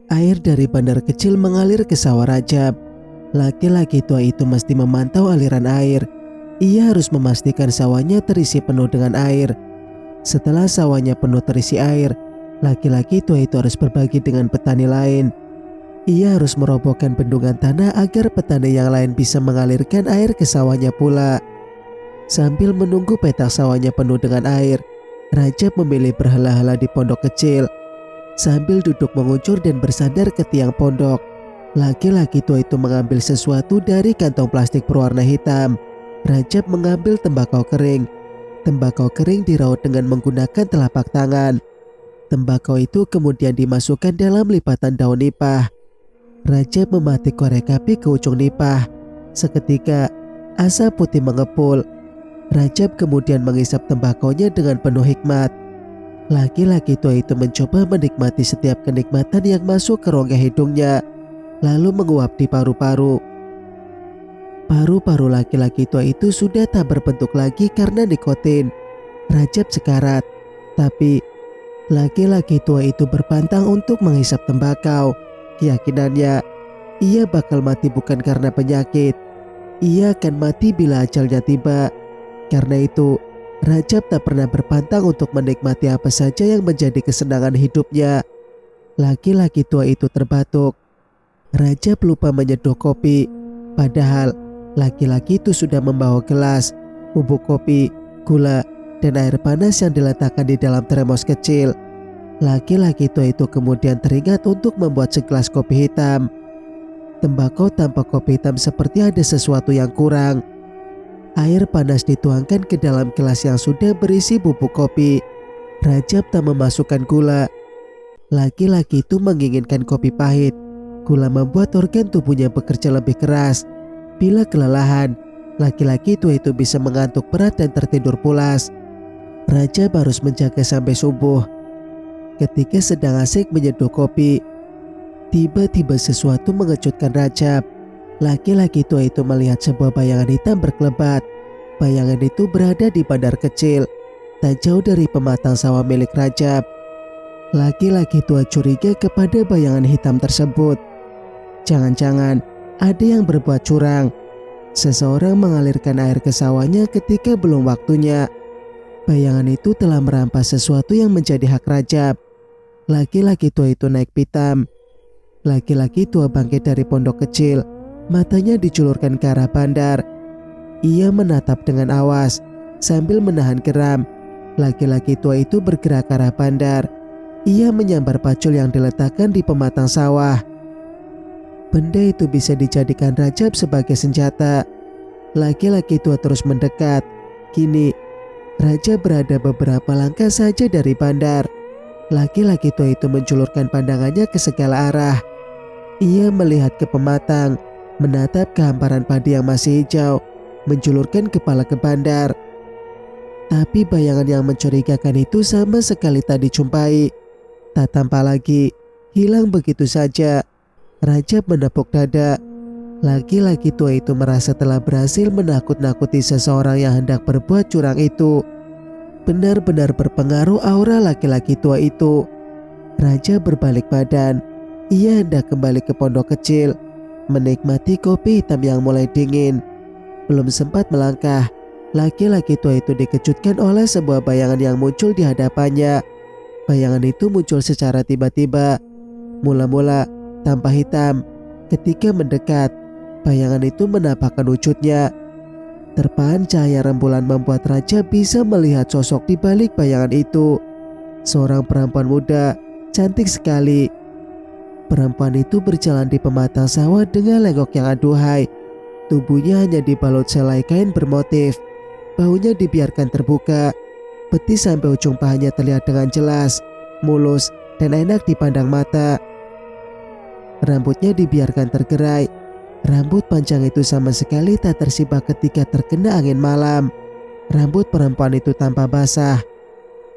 Air dari bandar kecil mengalir ke sawah Rajab. Laki-laki tua itu mesti memantau aliran air. Ia harus memastikan sawahnya terisi penuh dengan air. Setelah sawahnya penuh terisi air, laki-laki tua itu harus berbagi dengan petani lain. Ia harus merobohkan bendungan tanah agar petani yang lain bisa mengalirkan air ke sawahnya pula. Sambil menunggu petak sawahnya penuh dengan air, Rajab memilih berhala-hala di pondok kecil. Sambil duduk mengucur dan bersandar ke tiang pondok, laki-laki tua itu mengambil sesuatu dari kantong plastik berwarna hitam. Rajab mengambil tembakau kering. Tembakau kering diraut dengan menggunakan telapak tangan. Tembakau itu kemudian dimasukkan dalam lipatan daun nipah. Rajab mematik korek api ke ujung nipah. Seketika, asap putih mengepul. Rajab kemudian menghisap tembakaunya dengan penuh hikmat. Laki-laki tua itu mencoba menikmati setiap kenikmatan yang masuk ke rongga hidungnya, lalu menguap di paru-paru. Paru-paru laki-laki tua itu sudah tak berbentuk lagi karena nikotin. Rajab sekarat, tapi laki-laki tua itu berpantang untuk menghisap tembakau. Keyakinannya, ia bakal mati bukan karena penyakit. Ia akan mati bila ajalnya tiba. Karena itu, Rajab tak pernah berpantang untuk menikmati apa saja yang menjadi kesenangan hidupnya. Laki-laki tua itu terbatuk. Rajab lupa menyeduh kopi. Padahal, laki-laki itu sudah membawa gelas, bubuk kopi, gula, dan air panas yang diletakkan di dalam termos kecil. Laki-laki tua itu kemudian teringat untuk membuat segelas kopi hitam. Tembakau tanpa kopi hitam seperti ada sesuatu yang kurang. Air panas dituangkan ke dalam gelas yang sudah berisi bubuk kopi. Rajab tak memasukkan gula. Laki-laki itu menginginkan kopi pahit. Gula membuat organ tubuhnya bekerja lebih keras. Bila kelelahan, laki-laki itu bisa mengantuk berat dan tertidur pulas. Rajab harus menjaga sampai subuh. Ketika sedang asik menyeduh kopi, tiba-tiba sesuatu mengejutkan Rajab. Laki-laki tua itu melihat sebuah bayangan hitam berkelebat. Bayangan itu berada di bandar kecil, tak jauh dari pematang sawah milik Rajab. Laki-laki tua curiga kepada bayangan hitam tersebut. Jangan-jangan ada yang berbuat curang. Seseorang mengalirkan air ke sawahnya ketika belum waktunya. Bayangan itu telah merampas sesuatu yang menjadi hak Rajab. Laki-laki tua itu naik pitam. Laki-laki tua bangkit dari pondok kecil. Matanya dijulurkan ke arah bandar. Ia menatap dengan awas sambil menahan geram. Laki-laki tua itu bergerak ke arah bandar. Ia menyambar pacul yang diletakkan di pematang sawah. Benda itu bisa dijadikan Rajab sebagai senjata. Laki-laki tua terus mendekat. Kini, Rajab berada beberapa langkah saja dari bandar. Laki-laki tua itu menjulurkan pandangannya ke segala arah. Ia melihat ke pematang, menatap ke hamparan padi yang masih hijau, menjulurkan kepala ke bandar. Tapi bayangan yang mencurigakan itu sama sekali tak dijumpai. Tak tampak lagi, hilang begitu saja. Rajab menepuk dada. Laki-laki tua itu merasa telah berhasil menakut-nakuti seseorang yang hendak berbuat curang itu. Benar-benar berpengaruh aura laki-laki tua itu. Rajab berbalik badan. Ia hendak kembali ke pondok kecil, menikmati kopi hitam yang mulai dingin. Belum sempat melangkah, laki-laki tua itu dikejutkan oleh sebuah bayangan yang muncul di hadapannya. Bayangan itu muncul secara tiba-tiba. Mula-mula tampak hitam. Ketika mendekat, bayangan itu menampakkan wujudnya. Terpaan cahaya rembulan membuat Rajab bisa melihat sosok di balik bayangan itu. Seorang perempuan muda, cantik sekali. Perempuan itu berjalan di pematang sawah dengan lenggok yang aduhai. Tubuhnya hanya dibalut selai kain bermotif. Bahunya dibiarkan terbuka. Betis sampai ujung pahanya terlihat dengan jelas, mulus, dan enak dipandang mata. Rambutnya dibiarkan tergerai. Rambut panjang itu sama sekali tak tersibak ketika terkena angin malam. Rambut perempuan itu tanpa basah.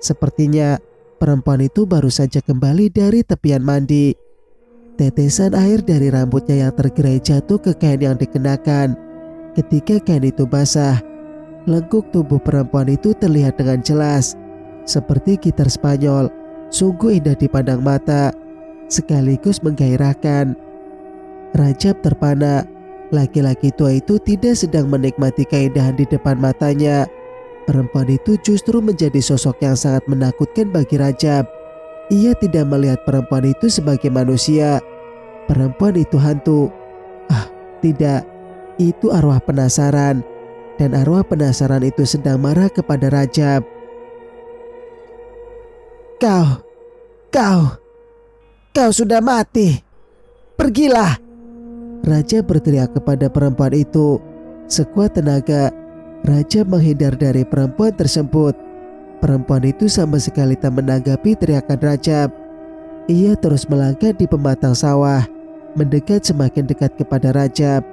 Sepertinya perempuan itu baru saja kembali dari tepian mandi. Tetesan air dari rambutnya yang tergerai jatuh ke kain yang dikenakan. Ketika kain itu basah, lengkuk tubuh perempuan itu terlihat dengan jelas. Seperti gitar Spanyol, sungguh indah dipandang mata. sekaligus menggairahkan. Rajab terpana. Laki-laki tua itu tidak sedang menikmati keindahan di depan matanya. Perempuan itu justru menjadi sosok yang sangat menakutkan bagi Rajab. Ia tidak melihat perempuan itu sebagai manusia. Perempuan itu hantu. Tidak, itu arwah penasaran. Dan arwah penasaran itu sedang marah kepada Rajab. Kau sudah mati. Pergilah. Rajab berteriak kepada perempuan itu. Sekuat tenaga, Rajab menghindar dari perempuan tersebut. Perempuan itu sama sekali tak menanggapi teriakan Rajab. Ia terus melangkah di pematang sawah, mendekat semakin dekat kepada Rajab.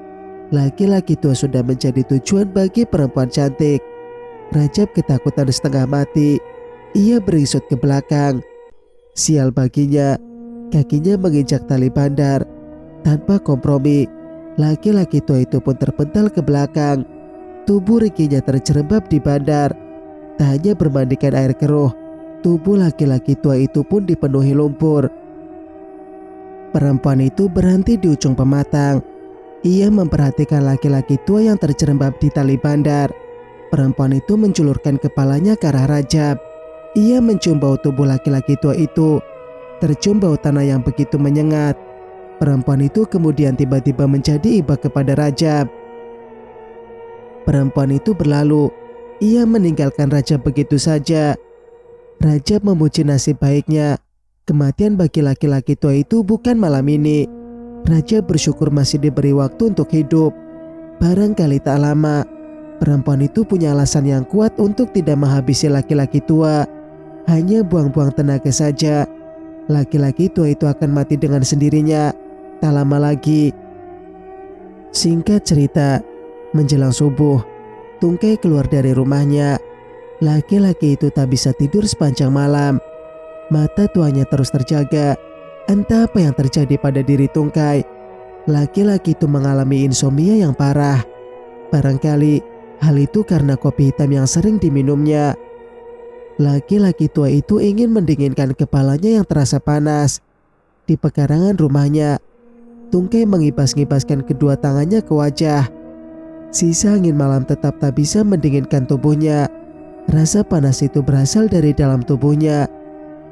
Laki-laki tua sudah menjadi tujuan bagi perempuan cantik. Rajab ketakutan setengah mati. Ia berisut ke belakang. Sial baginya, kakinya menginjak tali bandar. Tanpa kompromi, laki-laki tua itu pun terpental ke belakang. Tubuh Rikinya terjerembab di bandar. Tak hanya bermandikan air keruh, tubuh laki-laki tua itu pun dipenuhi lumpur. Perempuan itu berhenti di ujung pematang. Ia memperhatikan laki-laki tua yang terjerembab di tali bandar. Perempuan itu menjulurkan kepalanya ke arah Rajab. Ia mencium bau tubuh laki-laki tua itu. Tercium bau tanah yang begitu menyengat. Perempuan itu kemudian tiba-tiba menjadi iba kepada Rajab. Perempuan itu berlalu. Ia meninggalkan Rajab begitu saja. Rajab memuji nasib baiknya. Kematian bagi laki-laki tua itu bukan malam ini. Rajab bersyukur masih diberi waktu untuk hidup. Barangkali tak lama, perempuan itu punya alasan yang kuat untuk tidak menghabisi laki-laki tua. Hanya buang-buang tenaga saja. Laki-laki tua itu akan mati dengan sendirinya. Tak lama lagi. Singkat cerita, menjelang subuh, Tungkai keluar dari rumahnya. Laki-laki itu tak bisa tidur sepanjang malam. Mata tuanya terus terjaga. Entah apa yang terjadi pada diri Tungkai. Laki-laki itu mengalami insomnia yang parah. Barangkali hal itu karena kopi hitam yang sering diminumnya. Laki-laki tua itu ingin mendinginkan kepalanya yang terasa panas. Di pekarangan rumahnya, Tungkai mengibas-ngibaskan kedua tangannya ke wajah. Sisa angin malam tetap tak bisa mendinginkan tubuhnya. Rasa panas itu berasal dari dalam tubuhnya,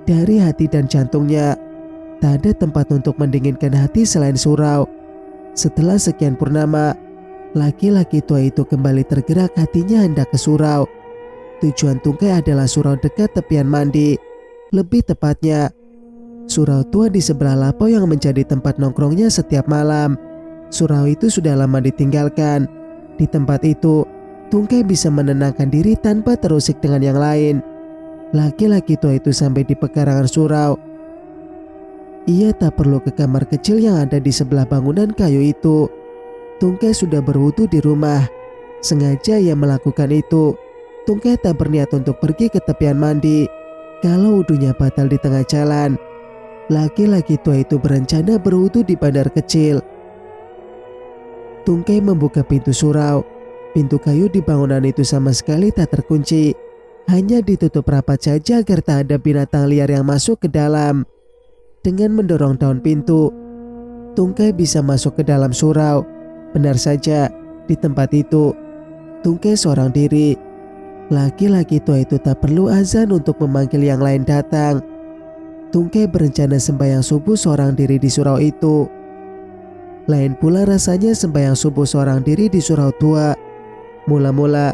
dari hati dan jantungnya. Tak ada tempat untuk mendinginkan hati selain surau. Setelah sekian purnama, laki-laki tua itu kembali tergerak, hatinya hendak ke surau. Tujuan Tungkai adalah surau dekat tepian mandi. Lebih tepatnya, surau tua di sebelah lapau yang menjadi tempat nongkrongnya setiap malam. Surau itu sudah lama ditinggalkan. Di tempat itu, Tungkai bisa menenangkan diri tanpa terusik dengan yang lain. Laki-laki tua itu sampai di pekarangan surau. Ia tak perlu ke kamar kecil yang ada di sebelah bangunan kayu itu. Tungkai sudah berwudu di rumah. Sengaja ia melakukan itu. Tungkai tak berniat untuk pergi ke tepian mandi. Kalau wudunya batal di tengah jalan, laki-laki tua itu berencana berwudu di bandar kecil. Tungkai membuka pintu surau. Pintu kayu di bangunan itu sama sekali tak terkunci. Hanya ditutup rapat saja agar tak ada binatang liar yang masuk ke dalam. Dengan mendorong daun pintu, Tungkai bisa masuk ke dalam surau. Benar saja, di tempat itu, Tungkai seorang diri. Laki-laki tua itu tak perlu azan untuk memanggil yang lain datang. Tungkai berencana sembahyang subuh seorang diri di surau itu. Lain pula rasanya sembahyang subuh seorang diri di surau tua. Mula-mula,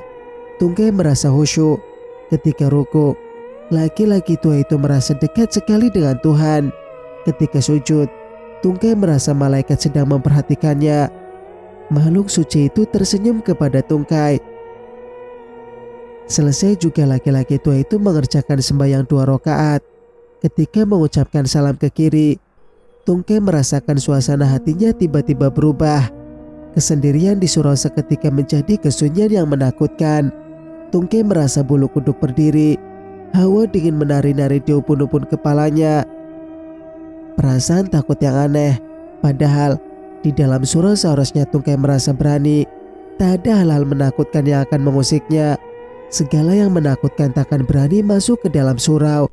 Tungkai merasa khusyuk. Ketika ruku, laki-laki tua itu merasa dekat sekali dengan Tuhan. Ketika sujud, Tungkai merasa malaikat sedang memperhatikannya. Makhluk suci itu tersenyum kepada Tungkai. Selesai juga laki-laki tua itu mengerjakan sembahyang 2 rakaat. Ketika mengucapkan salam ke kiri, Tungkai merasakan suasana hatinya tiba-tiba berubah. Kesendirian di surau seketika menjadi kesunyian yang menakutkan. Tungkai merasa bulu kuduk berdiri. Hawa dingin menari-nari di upun-upun kepalanya. Perasaan takut yang aneh. Padahal di dalam surau seharusnya Tungkai merasa berani. Tak ada hal-hal menakutkan yang akan mengusiknya. Segala yang menakutkan takkan berani masuk ke dalam surau.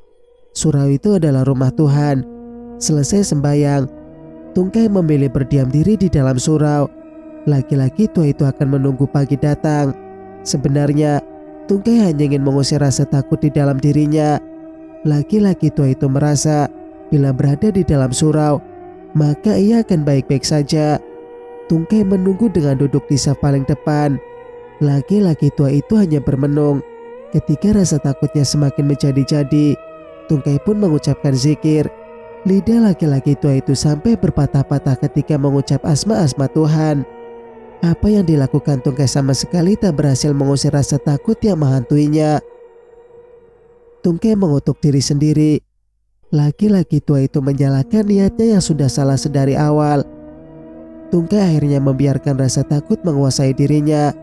Surau itu adalah rumah Tuhan. Selesai sembahyang, Tungkai memilih berdiam diri di dalam surau. Laki-laki tua itu akan menunggu pagi datang. Sebenarnya, Tungkai hanya ingin mengusir rasa takut di dalam dirinya. Laki-laki tua itu merasa bila berada di dalam surau, maka ia akan baik-baik saja. Tungkai menunggu dengan duduk di saf paling depan. Laki-laki tua itu hanya bermenung. Ketika rasa takutnya semakin menjadi-jadi, Tungkai pun mengucapkan zikir. Lidah laki-laki tua itu sampai berpatah-patah ketika mengucap asma-asma Tuhan. Apa yang dilakukan Tungkai sama sekali tak berhasil mengusir rasa takut yang menghantuinya. Tungkai mengutuk diri sendiri. Laki-laki tua itu menyalahkan niatnya yang sudah salah sedari awal. Tungkai akhirnya membiarkan rasa takut menguasai dirinya.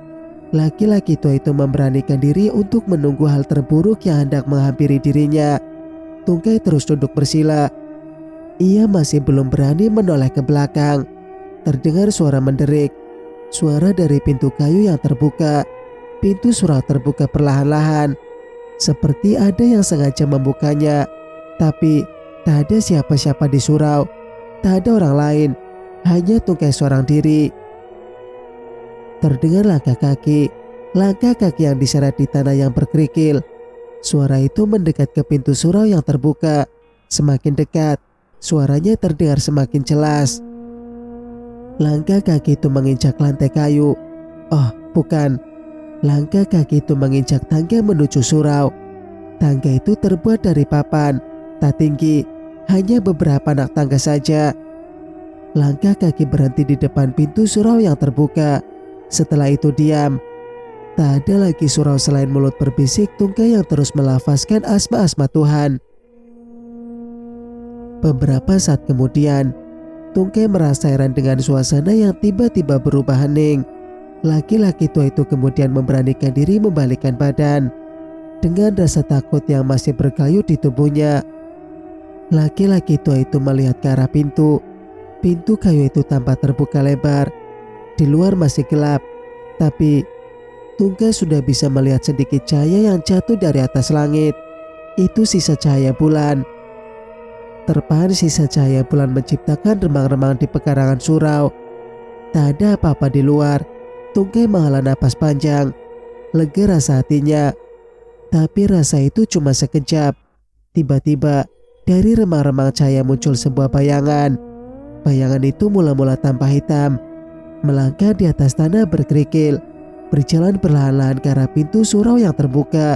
Laki-laki tua itu memberanikan diri untuk menunggu hal terburuk yang hendak menghampiri dirinya. Tungkai terus duduk bersila. Ia masih belum berani menoleh ke belakang. Terdengar suara menderik. Suara dari pintu kayu yang terbuka. Pintu surau terbuka perlahan-lahan. Seperti ada yang sengaja membukanya. Tapi tak ada siapa-siapa di surau. Tak ada orang lain. Hanya Tungkai seorang diri. Terdengar langkah kaki. Langkah kaki yang diseret di tanah yang berkerikil. Suara itu mendekat ke pintu surau yang terbuka. Semakin dekat, suaranya terdengar semakin jelas. Langkah kaki itu menginjak lantai kayu. Oh, bukan. Langkah kaki itu menginjak tangga menuju surau. Tangga itu terbuat dari papan. Tak tinggi, hanya beberapa anak tangga saja. Langkah kaki berhenti di depan pintu surau yang terbuka. Setelah itu diam. Tak ada lagi surau selain mulut berbisik Tungkai yang terus melafazkan asma-asma Tuhan. Beberapa saat kemudian, Tungkai merasa heran dengan suasana yang tiba-tiba berubah hening. Laki-laki tua itu kemudian memberanikan diri membalikkan badan. Dengan rasa takut yang masih berkayut di tubuhnya, laki-laki tua itu melihat ke arah pintu. Pintu kayu itu tampak terbuka lebar. Di luar masih gelap, tapi Tungkai sudah bisa melihat sedikit cahaya yang jatuh dari atas langit. Itu sisa cahaya bulan. Terpahan sisa cahaya bulan menciptakan remang-remang di pekarangan surau. Tak ada apa-apa di luar. Tungkai menghela napas panjang. Lega rasa hatinya. Tapi rasa itu cuma sekejap. Tiba-tiba dari remang-remang cahaya muncul sebuah bayangan. Bayangan itu mula-mula tampak hitam. Melangkah di atas tanah berkerikil. Berjalan perlahan-lahan ke arah pintu surau yang terbuka.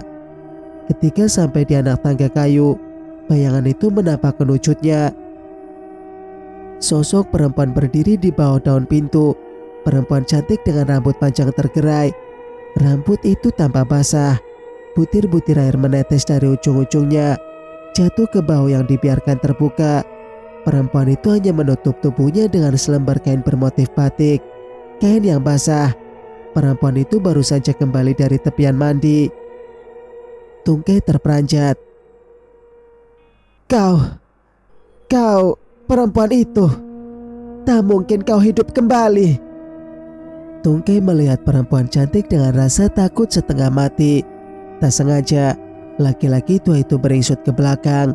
Ketika sampai di anak tangga kayu, bayangan itu menampakkan wujudnya. Sosok perempuan berdiri di bawah daun pintu. Perempuan cantik dengan rambut panjang tergerai. Rambut itu tampak basah. Butir-butir air menetes dari ujung-ujungnya, jatuh ke bahu yang dibiarkan terbuka. Perempuan itu hanya menutup tubuhnya dengan selembar kain bermotif batik. Kain yang basah. Perempuan itu baru saja kembali dari tepian mandi. Tungkai terperanjat. Kau, perempuan itu. Tak mungkin kau hidup kembali. Tungkai melihat perempuan cantik dengan rasa takut setengah mati. Tak sengaja, laki-laki tua itu beringsut ke belakang.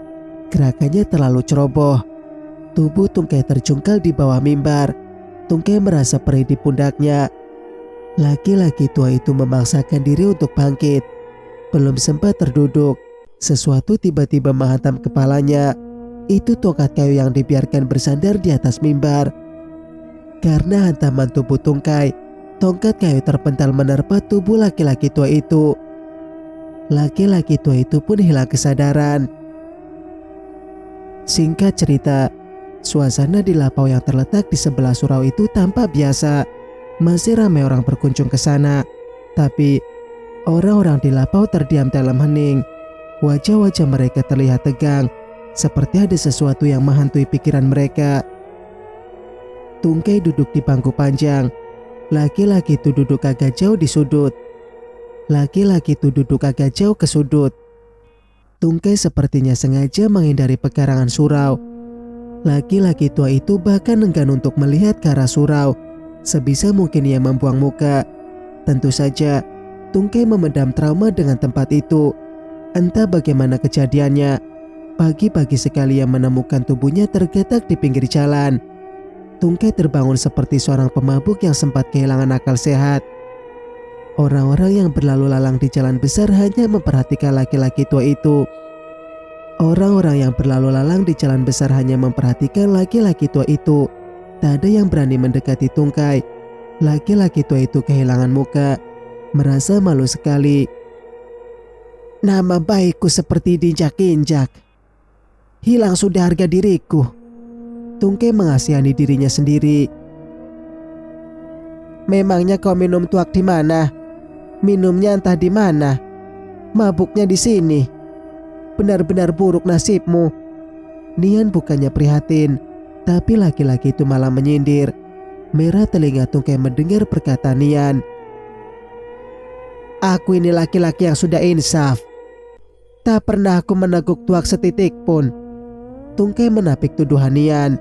Gerakannya terlalu ceroboh. Tubuh Tungkai terjungkal di bawah mimbar. Tungkai merasa perih di pundaknya. Laki-laki tua itu memaksakan diri untuk bangkit. Belum sempat terduduk, sesuatu tiba-tiba menghantam kepalanya. Itu tongkat kayu yang dibiarkan bersandar di atas mimbar. Karena hantaman tubuh Tungkai, tongkat kayu terpental menerpa tubuh laki-laki tua itu. Laki-laki tua itu pun hilang kesadaran. Singkat cerita, suasana di lapau yang terletak di sebelah surau itu tampak biasa. Masih ramai orang berkunjung ke sana. Tapi orang-orang di lapau terdiam dalam hening. Wajah-wajah mereka terlihat tegang, seperti ada sesuatu yang menghantui pikiran mereka. Tungkai duduk di bangku panjang. Laki-laki itu duduk agak jauh di sudut. Laki-laki itu duduk agak jauh ke sudut. Tungkai sepertinya sengaja menghindari pekarangan surau. Laki-laki tua itu bahkan enggan untuk melihat ke arah surau. Sebisa mungkin ia membuang muka. Tentu saja, Tungkai memendam trauma dengan tempat itu. Entah bagaimana kejadiannya, Pagi-pagi sekali ia menemukan tubuhnya tergeletak di pinggir jalan. Tungkai terbangun seperti seorang pemabuk yang sempat kehilangan akal sehat. Orang-orang yang berlalu lalang di jalan besar hanya memperhatikan laki-laki tua itu. Orang-orang yang berlalu lalang di jalan besar hanya memperhatikan laki-laki tua itu. Tak ada yang berani mendekati Tungkai. Laki-laki tua itu kehilangan muka, merasa malu sekali. Nama baikku seperti diinjak-injak. Hilang sudah harga diriku. Tungkai mengasihani dirinya sendiri. Memangnya kau minum tuak di mana? Minumnya entah di mana. Mabuknya di sini. Benar-benar buruk nasibmu. Nian bukannya prihatin, tapi laki-laki itu malah menyindir. Merah telinga Tungkai mendengar perkataan Nian. Aku ini laki-laki yang sudah insaf. Tak pernah aku meneguk tuak setitik pun. Tungkai menapik tuduhan Nian.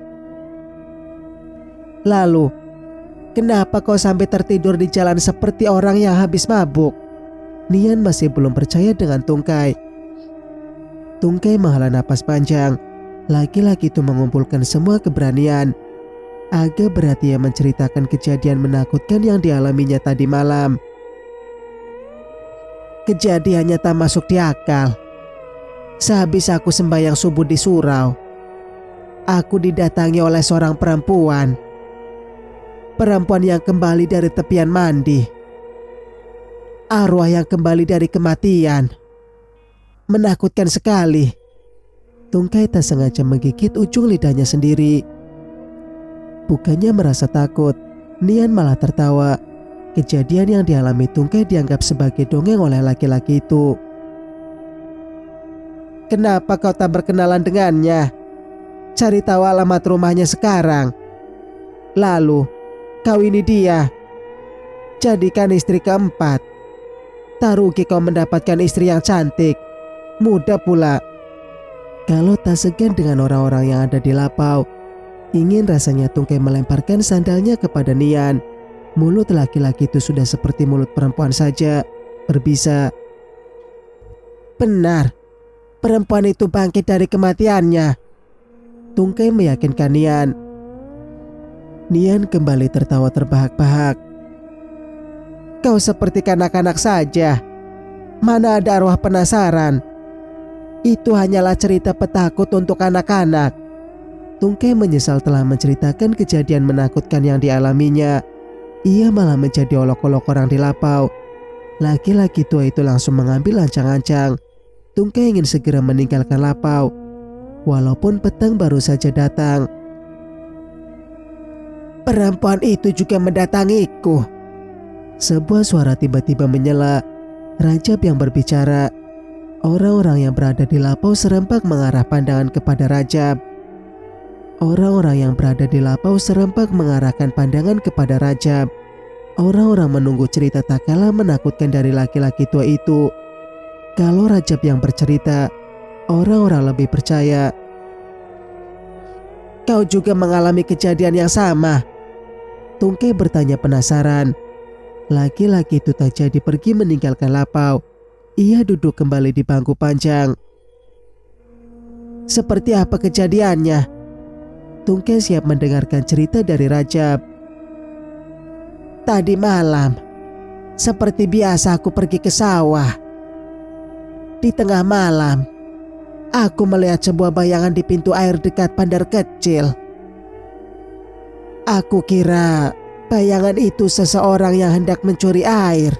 Lalu, kenapa kau sampai tertidur di jalan seperti orang yang habis mabuk? Nian masih belum percaya dengan Tungkai. Tungkai menghela napas panjang. Laki-laki itu mengumpulkan semua keberanian. Agak berat ia menceritakan kejadian menakutkan yang dialaminya tadi malam. Kejadiannya tak masuk di akal. Sehabis aku sembahyang subuh di surau, aku didatangi oleh seorang perempuan. Perempuan yang kembali dari tepian mandi. Arwah yang kembali dari kematian. Menakutkan sekali. Tungkai tak sengaja menggigit ujung lidahnya sendiri. Bukannya merasa takut, Nian malah tertawa. Kejadian yang dialami Tungkai dianggap sebagai dongeng oleh laki-laki itu. Kenapa kau tak berkenalan dengannya? Cari tahu alamat rumahnya sekarang. Lalu, kawini dia. Jadikan istri keempat. Tak rugi kau mendapatkan istri yang cantik, muda pula. Kalau tak segan dengan orang-orang yang ada di Lapau, ingin rasanya Tungkai melemparkan sandalnya kepada Nian. Mulut laki-laki itu sudah seperti mulut perempuan saja, berbisa. Benar, perempuan itu bangkit dari kematiannya. Tungkai meyakinkan Nian. Nian kembali tertawa terbahak-bahak. Kau seperti kanak-kanak saja. Mana ada arwah penasaran. Itu hanyalah cerita petakut untuk anak-anak. Tungkai menyesal telah menceritakan kejadian menakutkan yang dialaminya. Ia malah menjadi olok-olok orang di Lapau. Laki-laki tua itu langsung mengambil ancang-ancang. Tungkai ingin segera meninggalkan Lapau, walaupun petang baru saja datang. Perempuan itu juga mendatangiku. Sebuah suara tiba-tiba menyela. Rajab yang berbicara. Orang-orang yang berada di Lapau serempak mengarah pandangan kepada Rajab. Orang-orang yang berada di Lapau serempak mengarahkan pandangan kepada Rajab. Orang-orang menunggu cerita tak kalah menakutkan dari laki-laki tua itu. Kalau Rajab yang bercerita, orang-orang lebih percaya. Kau juga mengalami kejadian yang sama? Tungkai bertanya penasaran. Laki-laki itu tak jadi pergi meninggalkan Lapau. Ia duduk kembali di bangku panjang. Seperti apa kejadiannya? Tungkai siap mendengarkan cerita dari Rajab. Tadi malam, seperti biasa aku pergi ke sawah. Di tengah malam, aku melihat sebuah bayangan di pintu air dekat bandar kecil. Aku kira bayangan itu seseorang yang hendak mencuri air.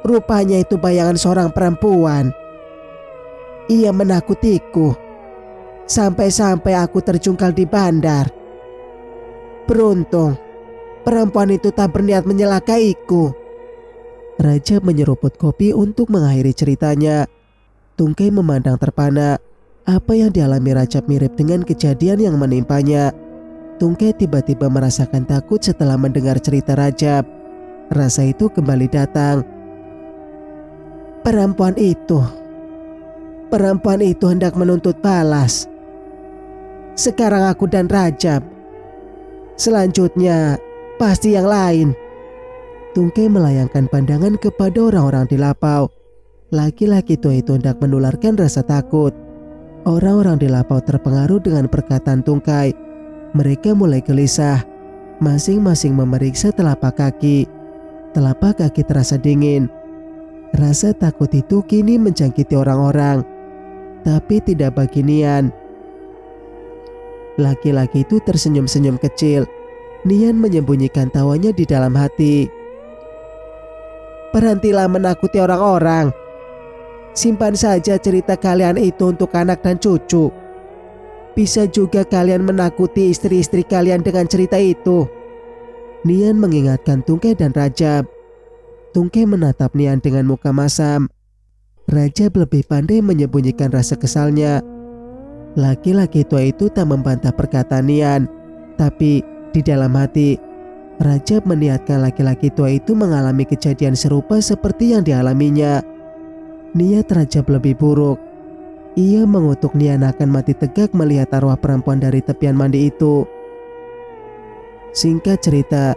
Rupanya itu bayangan seorang perempuan. Ia menakutiku. Sampai-sampai aku terjungkal di bandar. Beruntung, perempuan itu tak berniat menyelakaiku. Rajab menyeruput kopi untuk mengakhiri ceritanya. Tungkai memandang terpana. Apa yang dialami Rajab mirip dengan kejadian yang menimpanya. Tungkai tiba-tiba merasakan takut setelah mendengar cerita Rajab. Rasa itu kembali datang. Perempuan itu hendak menuntut balas. Sekarang aku dan Rajab. Selanjutnya pasti yang lain. Tungkai melayangkan pandangan kepada orang-orang di Lapau. Laki-laki tua itu hendak menularkan rasa takut. Orang-orang di Lapau terpengaruh dengan perkataan Tungkai. Mereka mulai gelisah, masing-masing memeriksa telapak kaki. Telapak kaki terasa dingin. Rasa takut itu kini menjangkiti orang-orang, tapi tidak bagi Nian. Laki-laki itu tersenyum-senyum kecil. Nian menyembunyikan tawanya di dalam hati. Berhentilah menakuti orang-orang. Simpan saja cerita kalian itu untuk anak dan cucu. Bisa juga kalian menakuti istri-istri kalian dengan cerita itu. Nian mengingatkan Tungkai dan Rajab. Tungkai menatap Nian dengan muka masam. Rajab lebih pandai menyembunyikan rasa kesalnya. Laki-laki tua itu tak membantah perkataan Nian, tapi di dalam hati Rajab meniatkan laki-laki tua itu mengalami kejadian serupa seperti yang dialaminya. Niat Rajab lebih buruk. Ia mengutuk Nian akan mati tegak melihat arwah perempuan dari tepian mandi itu. Singkat cerita,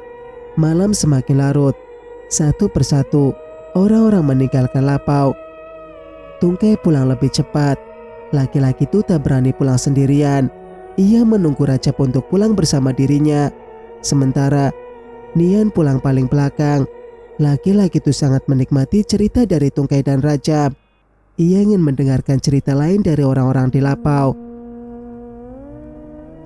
malam semakin larut. Satu persatu, orang-orang meninggalkan Lapau. Tungkai pulang lebih cepat. Laki-laki itu tak berani pulang sendirian. Ia menunggu Rajab untuk pulang bersama dirinya. Sementara Nian pulang paling belakang. Laki-laki itu sangat menikmati cerita dari Tungkai dan Rajab. Ia ingin mendengarkan cerita lain dari orang-orang di Lapau.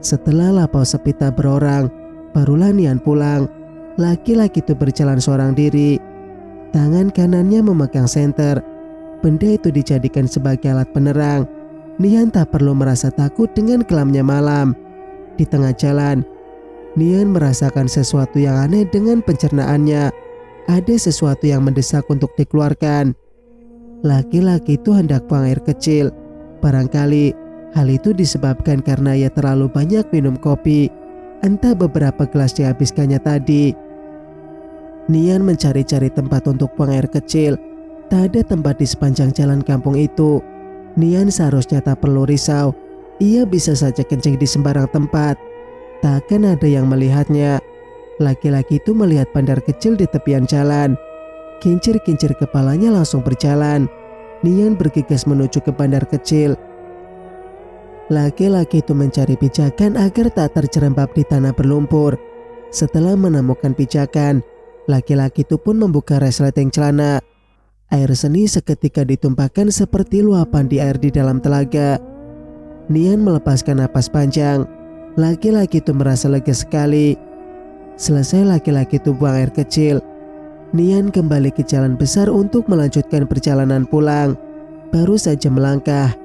Setelah Lapau sepi tak berorang, barulah Nian pulang. Laki-laki itu berjalan seorang diri. Tangan kanannya memegang senter. Benda itu dijadikan sebagai alat penerang. Nian tak perlu merasa takut dengan kelamnya malam. Di tengah jalan, Nian merasakan sesuatu yang aneh dengan pencernaannya. Ada sesuatu yang mendesak untuk dikeluarkan. Laki-laki itu hendak buang air kecil. Barangkali hal itu disebabkan karena ia terlalu banyak minum kopi. Entah beberapa gelas dihabiskannya tadi. Nian mencari-cari tempat untuk buang air kecil. Tak ada tempat di sepanjang jalan kampung itu. Nian seharusnya tak perlu risau. Ia bisa saja kencing di sembarang tempat. Takkan ada yang melihatnya. Laki-laki itu melihat bandar kecil di tepian jalan. Kincir-kincir kepalanya langsung berjalan. Nian bergegas menuju ke bandar kecil. Laki-laki itu mencari pijakan agar tak terjerembab di tanah berlumpur. Setelah menemukan pijakan, laki-laki itu pun membuka resleting celana. Air seni seketika ditumpahkan seperti luapan di air di dalam telaga. Nian melepaskan napas panjang. Laki-laki itu merasa lega sekali. Selesai laki-laki itu buang air kecil, Nian kembali ke jalan besar untuk melanjutkan perjalanan pulang. Baru saja melangkah,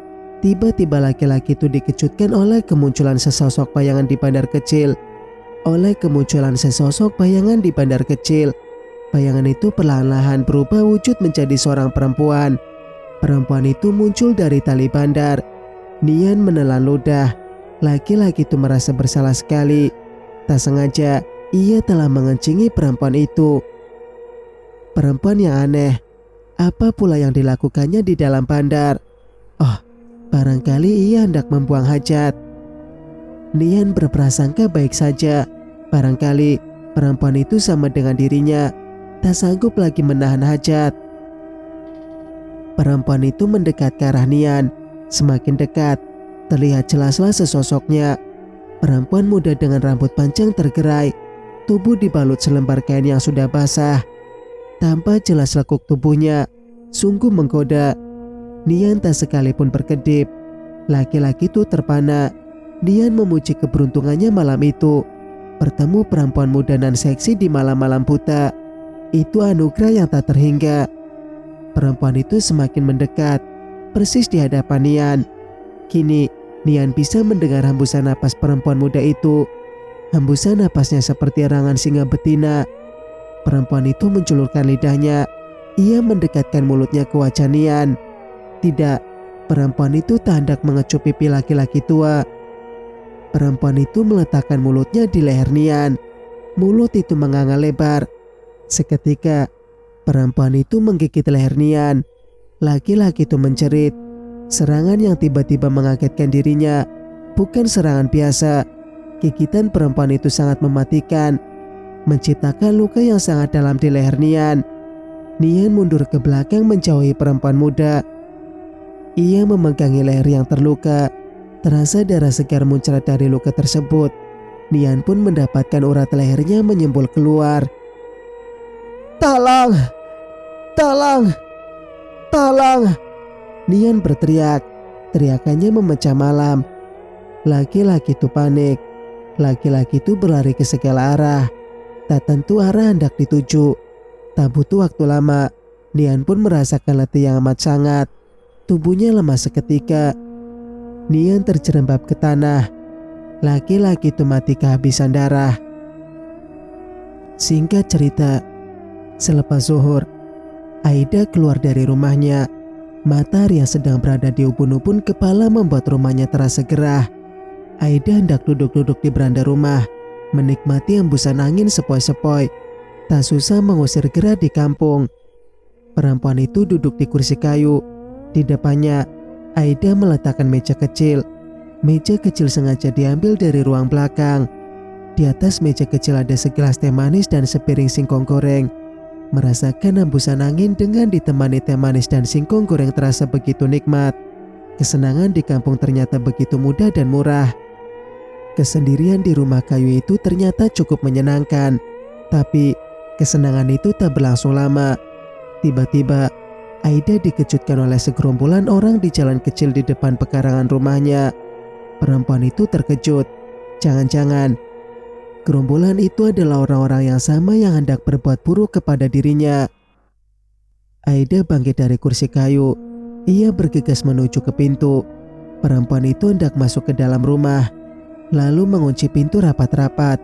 tiba-tiba laki-laki itu dikejutkan oleh kemunculan sesosok bayangan di bandar kecil. Bayangan itu perlahan-lahan berubah wujud menjadi seorang perempuan. Perempuan itu muncul dari tali bandar. Nian menelan ludah. Laki-laki itu merasa bersalah sekali. Tak sengaja, ia telah mengencingi perempuan itu. Perempuan yang aneh. Apa pula yang dilakukannya di dalam bandar? Oh, barangkali ia hendak membuang hajat. Nian berprasangka baik saja. Barangkali perempuan itu sama dengan dirinya. Tak sanggup lagi menahan hajat. Perempuan itu mendekat ke arah Nian. Semakin dekat, terlihat jelaslah sesosoknya. Perempuan muda dengan rambut panjang tergerai. Tubuh dibalut selembar kain yang sudah basah. Tampak jelas lekuk tubuhnya. Sungguh menggoda. Nian tak sekalipun berkedip. Laki-laki itu terpana. Nian memuji keberuntungannya malam itu. Bertemu perempuan muda dan seksi di malam-malam buta. Itu anugerah yang tak terhingga. Perempuan itu semakin mendekat, persis di hadapan Nian. Kini Nian bisa mendengar hembusan napas perempuan muda itu. Hembusan napasnya seperti erangan singa betina. Perempuan itu menculurkan lidahnya. Ia mendekatkan mulutnya ke wajah Nian. Tidak, perempuan itu tak hendak mengecup pipi laki-laki tua. Perempuan itu meletakkan mulutnya di leher Nian. Mulut itu menganga lebar. Seketika, perempuan itu menggigit leher Nian. Laki-laki itu menjerit. Serangan yang tiba-tiba mengagetkan dirinya. Bukan serangan biasa. Gigitan perempuan itu sangat mematikan, menciptakan luka yang sangat dalam di leher Nian. Nian mundur ke belakang menjauhi perempuan muda. Ia memegangi leher yang terluka. Terasa darah segar muncrat dari luka tersebut. Nian pun mendapatkan urat lehernya menyembul keluar. "Tolong! Tolong! Tolong!" Nian berteriak. Teriakannya memecah malam. Laki-laki itu panik. Laki-laki itu berlari ke segala arah. Tak tentu arah hendak dituju. Tak butuh waktu lama. Nian pun merasakan letih yang amat sangat. Tubuhnya lemas seketika. Nian terjerembab ke tanah. Laki-laki itu mati kehabisan darah. Singkat cerita, selepas zuhur, Aida keluar dari rumahnya. Matahari yang sedang berada di ubun-ubun kepala membuat rumahnya terasa gerah. Aida hendak duduk-duduk di beranda rumah, menikmati hembusan angin sepoi-sepoi. Tak susah mengusir gerah di kampung. Perempuan itu duduk di kursi kayu. Di depannya, Aida meletakkan meja kecil. Meja kecil sengaja diambil dari ruang belakang. Di atas meja kecil ada segelas teh manis dan sepiring singkong goreng. Merasakan hembusan angin dengan ditemani teh manis dan singkong goreng terasa begitu nikmat. Kesenangan di kampung ternyata begitu mudah dan murah. Kesendirian di rumah kayu itu ternyata cukup menyenangkan. Tapi kesenangan itu tak berlangsung lama. Tiba-tiba Aida dikejutkan oleh segerombolan orang di jalan kecil di depan pekarangan rumahnya. Perempuan itu terkejut. Jangan-jangan gerombolan itu adalah orang-orang yang sama yang hendak berbuat buruk kepada dirinya. Aida bangkit dari kursi kayu. Ia bergegas menuju ke pintu. Perempuan itu hendak masuk ke dalam rumah, lalu mengunci pintu rapat-rapat.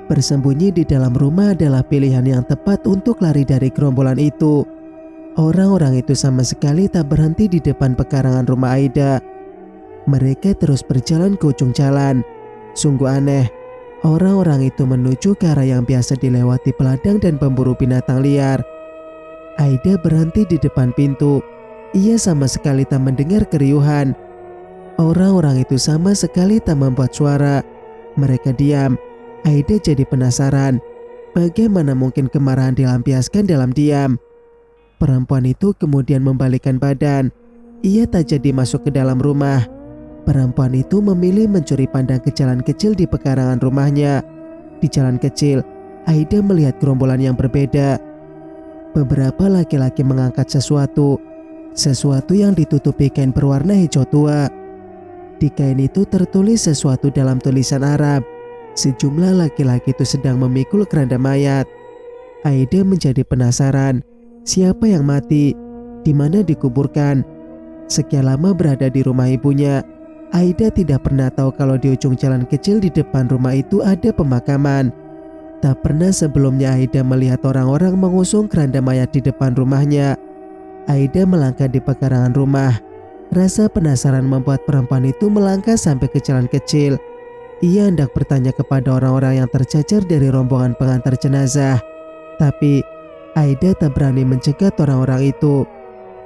Bersembunyi di dalam rumah adalah pilihan yang tepat untuk lari dari gerombolan itu. Orang-orang itu sama sekali tak berhenti di depan pekarangan rumah Aida. Mereka terus berjalan ke ujung jalan. Sungguh aneh. Orang-orang itu menuju ke arah yang biasa dilewati peladang dan pemburu binatang liar. Aida berhenti di depan pintu. Ia sama sekali tak mendengar keriuhan. Orang-orang itu sama sekali tak membuat suara. Mereka diam. Aida jadi penasaran. Bagaimana mungkin kemarahan dilampiaskan dalam diam? Perempuan itu kemudian membalikkan badan. Ia tak jadi masuk ke dalam rumah. Perempuan itu memilih mencuri pandang ke jalan kecil di pekarangan rumahnya. Di jalan kecil, Aida melihat gerombolan yang berbeda. Beberapa laki-laki mengangkat sesuatu yang ditutupi kain berwarna hijau tua. Di kain itu tertulis sesuatu dalam tulisan Arab. Sejumlah laki-laki itu sedang memikul keranda mayat. Aida menjadi penasaran. Siapa yang mati? Di mana dikuburkan? Sekian lama berada di rumah ibunya, Aida tidak pernah tahu kalau di ujung jalan kecil di depan rumah itu ada pemakaman. Tak pernah sebelumnya Aida melihat orang-orang mengusung keranda mayat di depan rumahnya. Aida melangkah di pekarangan rumah. Rasa penasaran membuat perempuan itu melangkah sampai ke jalan kecil. Ia hendak bertanya kepada orang-orang yang tercecer dari rombongan pengantar jenazah. Tapi Aida tak berani mencegat orang-orang itu.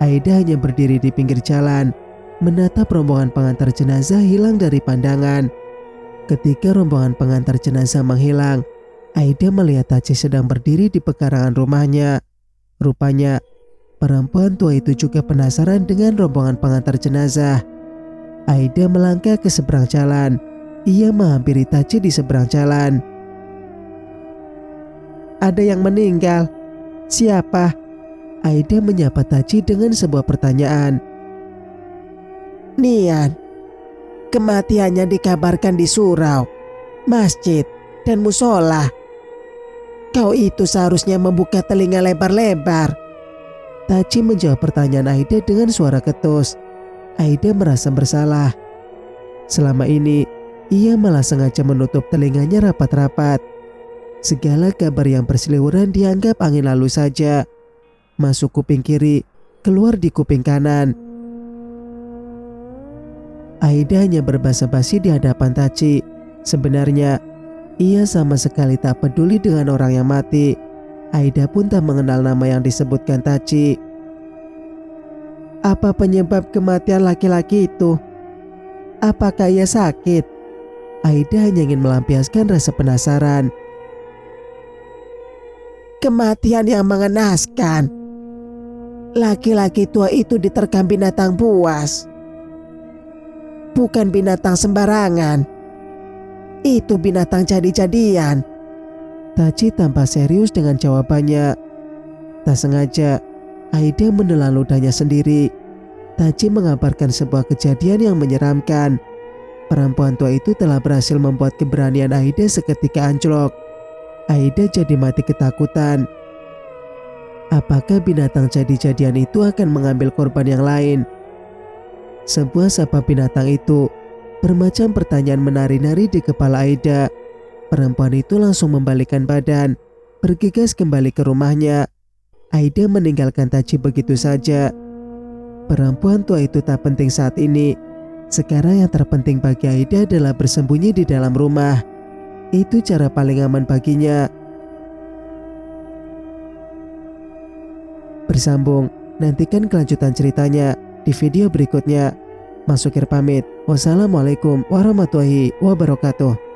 Aida hanya berdiri di pinggir jalan, menatap rombongan pengantar jenazah hilang dari pandangan. Ketika rombongan pengantar jenazah menghilang, Aida melihat Taci sedang berdiri di pekarangan rumahnya. Rupanya, perempuan tua itu juga penasaran dengan rombongan pengantar jenazah. Aida melangkah ke seberang jalan. Ia menghampiri Taci di seberang jalan. "Ada yang meninggal. Siapa?" Aida menyapa Taci dengan sebuah pertanyaan. "Nian. Kematiannya dikabarkan di surau, masjid, dan musola. Kau itu seharusnya membuka telinga lebar-lebar." Taci menjawab pertanyaan Aida dengan suara ketus. Aida merasa bersalah. Selama ini, ia malah sengaja menutup telinganya rapat-rapat. Segala kabar yang berseliweran dianggap angin lalu saja. Masuk kuping kiri, keluar di kuping kanan. Aida hanya berbasa-basi di hadapan Taci. Sebenarnya, ia sama sekali tak peduli dengan orang yang mati. Aida pun tak mengenal nama yang disebutkan Taci. "Apa penyebab kematian laki-laki itu? Apakah ia sakit?" Aida hanya ingin melampiaskan rasa penasaran. Kematian yang mengenaskan. Laki-laki tua itu diterkam binatang buas. Bukan binatang sembarangan. Itu binatang jadi-jadian. Taci tampak serius dengan jawabannya. Tak sengaja, Aida menelan ludahnya sendiri. Taci mengabarkan sebuah kejadian yang menyeramkan. Perempuan tua itu telah berhasil membuat keberanian Aida seketika anjlok. Aida jadi mati ketakutan. Apakah binatang jadi-jadian itu akan mengambil korban yang lain? Sebuah sapa binatang itu bermacam pertanyaan menari-nari di kepala Aida. Perempuan itu langsung membalikkan badan, bergegas kembali ke rumahnya. Aida meninggalkan Taci begitu saja. Perempuan tua itu tak penting saat ini. Sekarang yang terpenting bagi Aida adalah bersembunyi di dalam rumah. Itu cara paling aman baginya. Bersambung, nantikan kelanjutan ceritanya di video berikutnya. Mas Sukir pamit. Wassalamualaikum warahmatullahi wabarakatuh.